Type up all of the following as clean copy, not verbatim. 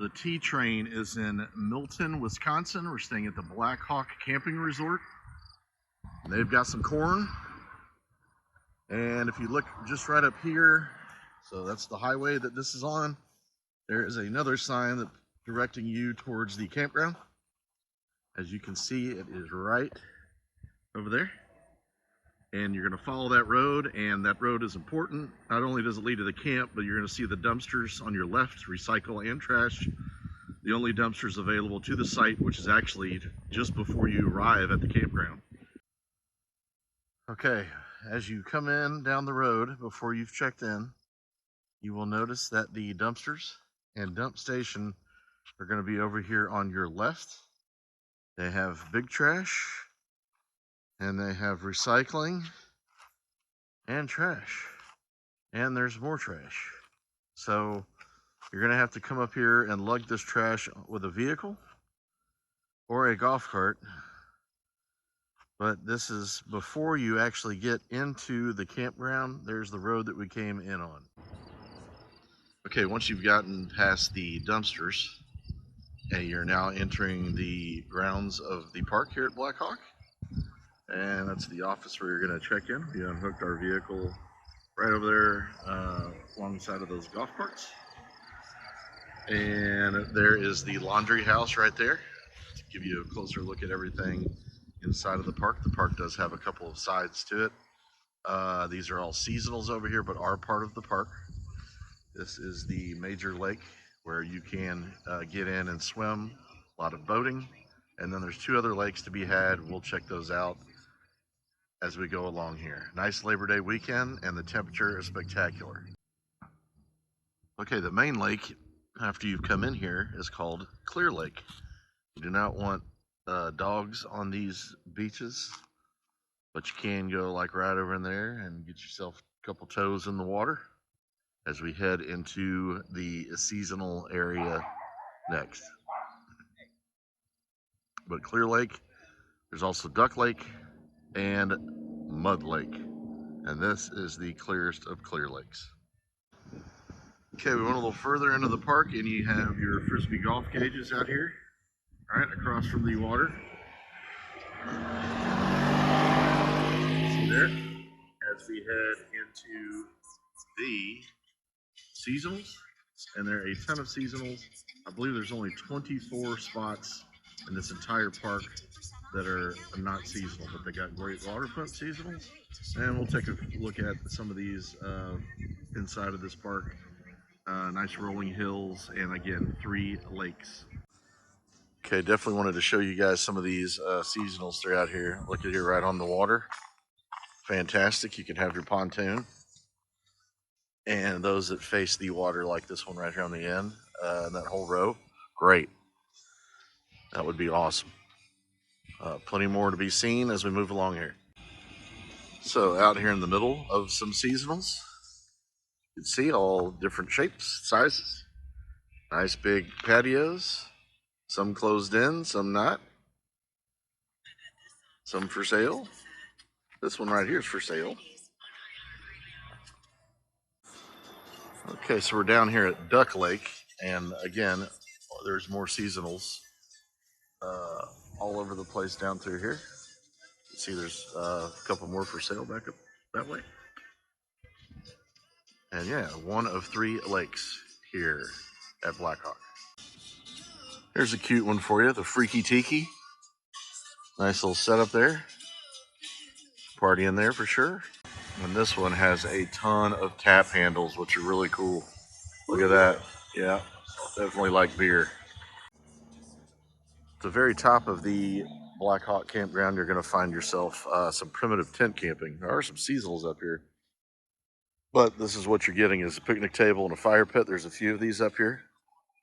The T train is in Milton, Wisconsin. We're staying at the Blackhawk Camping Resort. And they've got some corn. And if you look just right up here, so that's the highway that this is on. There is another sign that's directing you towards the campground. As you can see, it is right over there. And you're going to follow that road, and that road is important. Not only does it lead to the camp, but you're going to see the dumpsters on your left, recycle and trash. The only dumpsters available to the site, which is actually just before you arrive at the campground. Okay, as you come in down the road before you've checked in, you will notice that the dumpsters and dump station are going to be over here on your left. They have big trash, and they have recycling and trash, and there's more trash. So you're gonna have to come up here and lug this trash with a vehicle or a golf cart, but this is before you actually get into the campground. There's the road that we came in on. Okay, once you've gotten past the dumpsters, and you're now entering the grounds of the park here at Blackhawk. And that's the office where you're going to check in. We unhooked our vehicle right over there alongside of those golf carts. And there is the laundry house right there to give you a closer look at everything inside of the park. The park does have a couple of sides to it. These are all seasonals over here, but are part of the park. This is the major lake where you can get in and swim, a lot of boating. And then there's two other lakes to be had. We'll check those out as we go along here. Nice Labor Day weekend, and the temperature is spectacular. Okay, the main lake after you've come in here is called Clear Lake. You do not want dogs on these beaches, but you can go like right over in there and get yourself a couple toes in the water as we head into the seasonal area next. But Clear Lake, there's also Duck Lake and Mud Lake, and this is the clearest of clear lakes. Okay, we went a little further into the park, and you have your frisbee golf cages out here, right across from the water. See there? As we head into the seasonals, and there are a ton of seasonals. I believe there's only 24 spots in this entire park that are not seasonal, but they got great waterfront seasonals. And we'll take a look at some of these inside of this park. Nice rolling hills, and again, 3 lakes. Okay, definitely wanted to show you guys some of these seasonals throughout here. Look at here, right on the water. Fantastic. You can have your pontoon. And those that face the water, like this one right here on the end, that whole row, great. That would be awesome. Plenty more to be seen as we move along here. So out here in the middle of some seasonals, you can see all different shapes, sizes. Nice big patios, some closed in, some not. Some for sale. This one right here is for sale. Okay, so we're down here at Duck Lake, and again, there's more seasonals all over the place down through here. You see there's a couple more for sale back up that way. And yeah, one of 3 lakes here at Blackhawk. Here's a cute one for you, the Freaky Tiki. Nice little setup there. Party in there for sure. And this one has a ton of tap handles, which are really cool. Look at that. Yeah, definitely like beer. At the very top of the Blackhawk Campground, you're going to find yourself some primitive tent camping. There are some seasonals up here, but this is what you're getting is a picnic table and a fire pit. There's a few of these up here,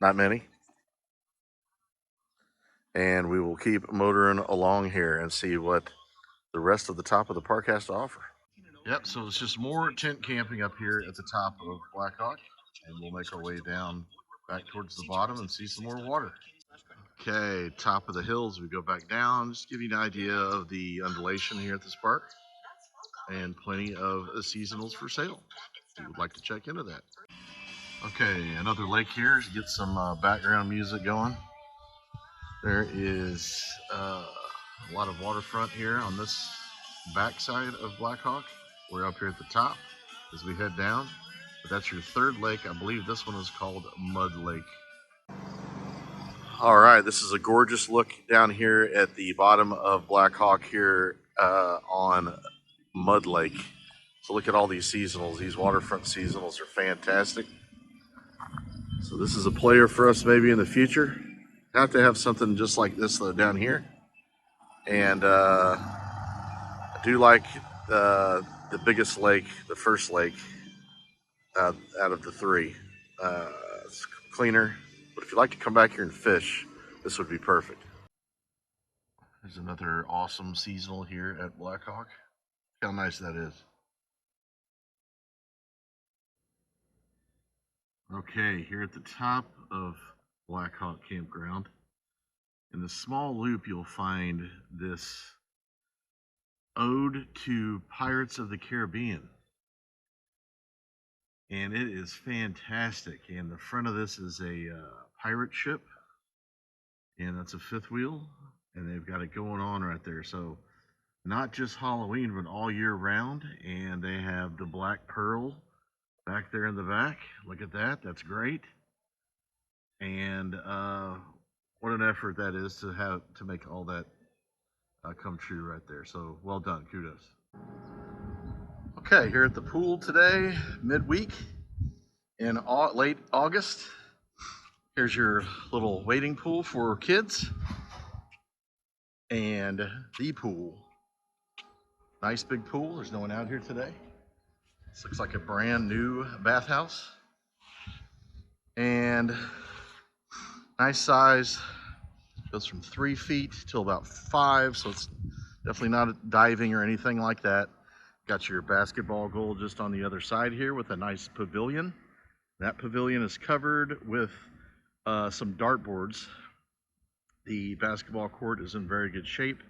not many. And we will keep motoring along here and see what the rest of the top of the park has to offer. Yep, so it's just more tent camping up here at the top of Blackhawk, and we'll make our way down back towards the bottom and see some more water. Okay, top of the hills, we go back down, just give you an idea of the undulation here at this park, and plenty of seasonals for sale if you would like to check into that. Okay, another lake here to get some background music going. There is a lot of waterfront here on this backside of Blackhawk. We're up here at the top as we head down. But that's your third lake. I believe this one is called Mud Lake. All right, this is a gorgeous look down here at the bottom of Blackhawk here on Mud Lake. So look at all these seasonals. These waterfront seasonals are fantastic. So this is a player for us maybe in the future. Have to have something just like this though down here. And I do like the biggest lake, the first lake out of the three. It's cleaner, but if you'd like to come back here and fish, this would be perfect. There's another awesome seasonal here at Blackhawk. How nice that is. Okay, here at the top of Blackhawk Campground, in the small loop, you'll find this ode to Pirates of the Caribbean. And it is fantastic. And the front of this is a pirate ship, and that's a fifth wheel, and they've got it going on right there. So not just Halloween, but all year round. And they have the Black Pearl back there in the back. Look at that. That's great. And what an effort that is to make all that come true right there. So well done. Kudos. Okay, here at the pool today, midweek in late August. Here's your little wading pool for kids. And the pool. Nice big pool. There's no one out here today. This looks like a brand new bathhouse. And nice size. Goes from 3 feet to about 5, so it's definitely not diving or anything like that. Got your basketball goal just on the other side here with a nice pavilion. That pavilion is covered with some dartboards. The basketball court is in very good shape.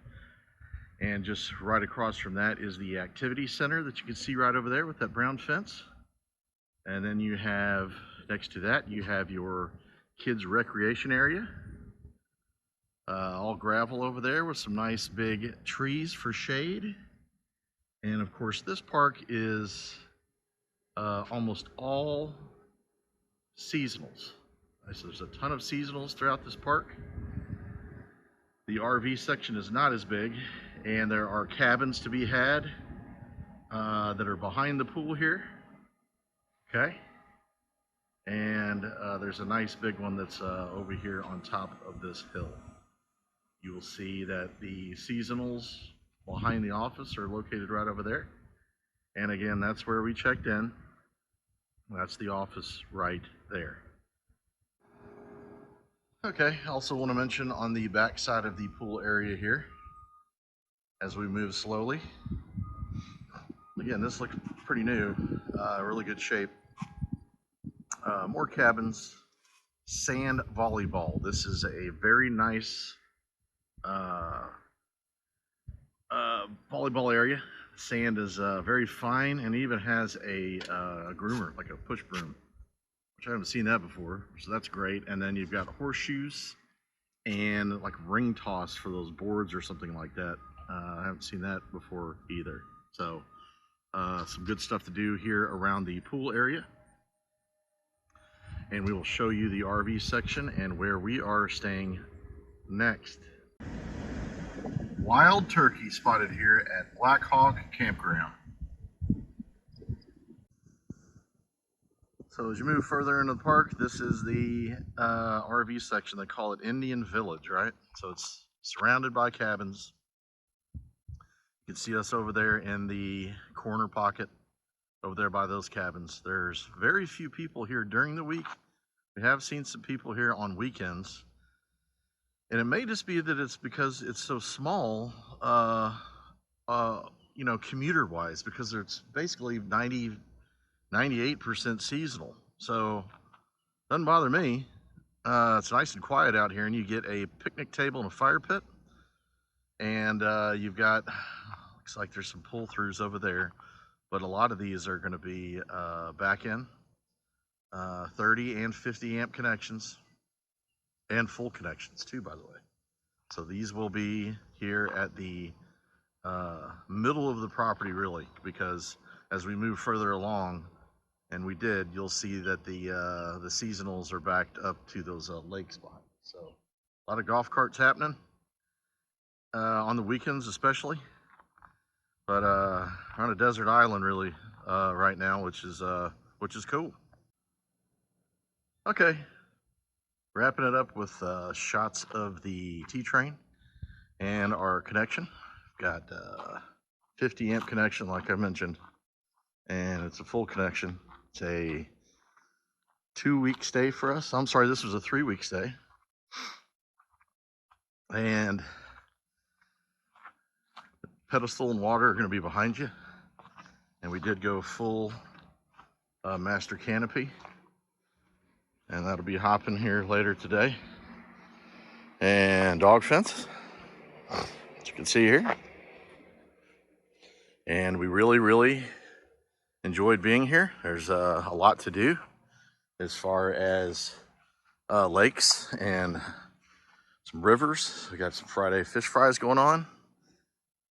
And just right across from that is the activity center that you can see right over there with that brown fence. And then you have, next to that, you have your kids' recreation area. All gravel over there with some nice big trees for shade. And of course, this park is almost all seasonals. So there's a ton of seasonals throughout this park. The RV section is not as big, and there are cabins to be had that are behind the pool here. Okay. And there's a nice big one that's over here on top of this hill. You will see that the seasonals behind the office are located right over there. And again, that's where we checked in. That's the office right there. Okay, I also want to mention on the back side of the pool area here, as we move slowly. Again, this looks pretty new, really good shape. More cabins, sand volleyball. This is a very nice volleyball area. Sand is very fine and even has a groomer, like a push broom, which I haven't seen that before, so that's great. And then you've got horseshoes and like ring toss for those boards or something like that. I haven't seen that before either. So some good stuff to do here around the pool area. And we will show you the RV section and where we are staying next. Wild turkey spotted here at Blackhawk Campground. So as you move further into the park, this is the RV section. They call it Indian Village, right? So it's surrounded by cabins. You can see us over there in the corner pocket over there by those cabins. There's very few people here during the week. We have seen some people here on weekends. And it may just be that it's because it's so small, you know, commuter-wise, because it's basically 98% seasonal. So doesn't bother me. It's nice and quiet out here, and you get a picnic table and a fire pit. And you've got, looks like there's some pull-throughs over there, but a lot of these are going to be back in. 30 and 50 amp connections, and full connections too, by the way. So these will be here at the middle of the property, really, because as we move further along, and we did, you'll see that the seasonals are backed up to those lake spots. So a lot of golf carts happening on the weekends, especially. But we're on a desert island, really, right now, which is cool. Okay, wrapping it up with shots of the T-train and our connection. Got 50 amp connection, like I mentioned, and it's a full connection. It's a 2-week stay for us. I'm sorry, this was a 3-week stay. And pedestal and water are going to be behind you. And we did go full master canopy. And that'll be hopping here later today. And dog fence, as you can see here. And we really, really enjoyed being here. There's a lot to do as far as lakes and some rivers. We got some Friday fish fries going on.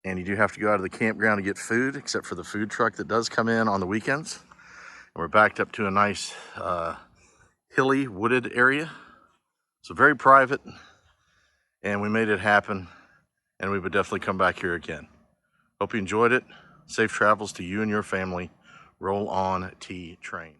And you do have to go out of the campground to get food, except for the food truck that does come in on the weekends. And we're backed up to a nice hilly, wooded area. So very private. And we made it happen. And we would definitely come back here again. Hope you enjoyed it. Safe travels to you and your family. Roll on T-train.